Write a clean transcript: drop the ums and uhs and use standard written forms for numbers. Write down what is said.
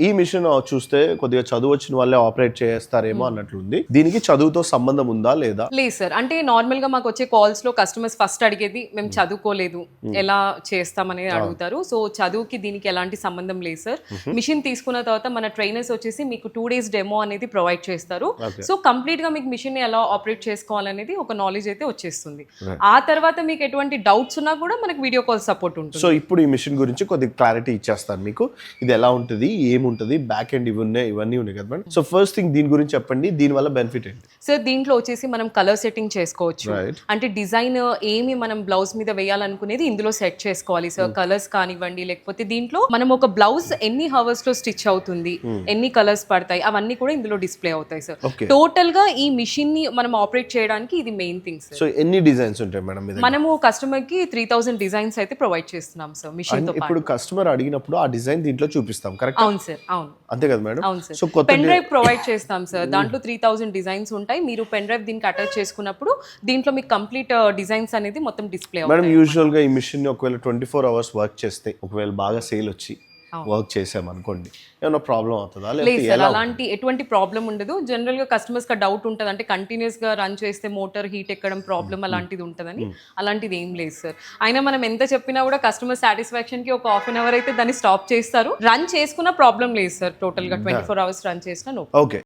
ఈ మిషన్ చూస్తే కొద్దిగా చదువు వచ్చిన వాళ్ళే ఆపరేట్ చేస్తారేమో అన్నట్లుంది. దీనికి చదువుతో సంబంధం ఉందా లేదా? లేదు సార్, అంటే నార్మల్ గా మాకు వచ్చే కాల్స్ లో కస్టమర్స్ ఫస్ట్ అడిగేది మేము చదువుకోలేదు ఎలా చేస్తామనేది అడుగుతారు. సో చదువుకి దీనికి ఎలాంటి సంబంధం లేదు సార్. మిషన్ తీసుకున్న తర్వాత మన ట్రైనర్స్ వచ్చేసి మీకు 2 days డెమో అనేది ప్రొవైడ్ చేస్తారు. సో కంప్లీట్ గా మీకు మిషన్ ఎలా ఆపరేట్ చేసుకోవాలనేది ఒక నాలెడ్జ్ అయితే వచ్చేస్తుంది. ఆ తర్వాత మీకు ఎటువంటి డౌట్స్ ఉన్నా కూడా మనకి వీడియో కాల్ సపోర్ట్ ఉంటుంది. సో ఇప్పుడు ఈ మిషన్ గురించి కొద్దిగా క్లారిటీ ఇచ్చేస్తాను మీకు. ఇది ఎలా ఉంటుంది, ఏముంటుంది, బ్యాక్ ఎండ్ ఇవన్నీ ఉన్నాయి కదా మేడం. సో ఫస్ట్ థింగ్ దీని గురించి చెప్పండి, దీని వల్ల బెనిఫిట్ ఏంటి? సార్ దీంట్లో వచ్చేసి మనం కలర్ సెట్టింగ్ చేసుకోవచ్చు. అంటే డిజైన్ ఏమి మనం బ్లౌజ్ మీద వేయాలనుకునేది ఇందులో సెట్ చేసుకోవాలి సార్. కలర్స్ కానివ్వండి, లేకపోతే దీంట్లో మనం ఒక బ్లౌజ్ ఎన్ని హవర్స్ లో స్టిచ్ అవుతుంది, ఎన్ని కలర్స్ పడతాయి, అవన్నీ కూడా ఇందులో డిస్ప్లే అవుతాయి సార్. టోటల్ గా ఈ మిషన్ ని మనం ఆపరేట్ చేయడానికి ఇది మెయిన్ థింగ్ సార్. సో ఎన్ని డిజైన్స్ ఉంటాయి మేడం? మనము కస్టమర్ కి 3000 డిజైన్స్ అయితే ప్రొవైడ్ చేస్తున్నాం సార్ మిషన్ తో పాటు. ఇప్పుడు కస్టమర్ అడిగినప్పుడు ఆ డిజైన్ దీంట్లో చూపిస్తాం, కరెక్ట్? అవును సార్, అవును. అంతే కదా మేడం? అవును sir. So pen drive provide చేస్తాం సార్. దాంట్లో 3000 డిజైన్స్ ఉంటాయి. మీరు పెన్ డ్రైవ్ దీనికి అటాచ్ చేసుకున్నప్పుడు దీంట్లో మీకు కంప్లీట్ డిజైన్స్ అనేది మొత్తం డిస్ప్లే అవుతాయి. మేడం యూజువల్ గా ఈ మిషన్ ని ఒకవేళ 24 hours వర్క్ చేస్తే, ఒకవేళ బాగా సేల్ వచ్చి వర్క్ చేసాం అనుకోండి, ఏమైనా ప్రాబ్లం అవుతుందా? లేదు సార్, అలాంటి ఎటువంటి ప్రాబ్లం ఉండదు. జనరల్ గా కస్టమర్స్ కి డౌట్ ఉంటుంది, అంటే కంటిన్యూస్ గా రన్ చేస్తే మోటార్ హీట్ ఎక్కడం ప్రాబ్లం అలాంటిది ఉంటుందని. అలాంటిది ఏం లేదు సార్. అయినా మనం ఎంత చెప్పినా కూడా కస్టమర్ సాటిస్ఫాక్షన్ కి ఒక 1/2 hour అయితే దాన్ని స్టాప్ చేస్తారు. రన్ చేసుకున్న ప్రాబ్లం లేదు సార్. టోటల్ గా 24 hours రన్ చేసినా నో. ఓకే.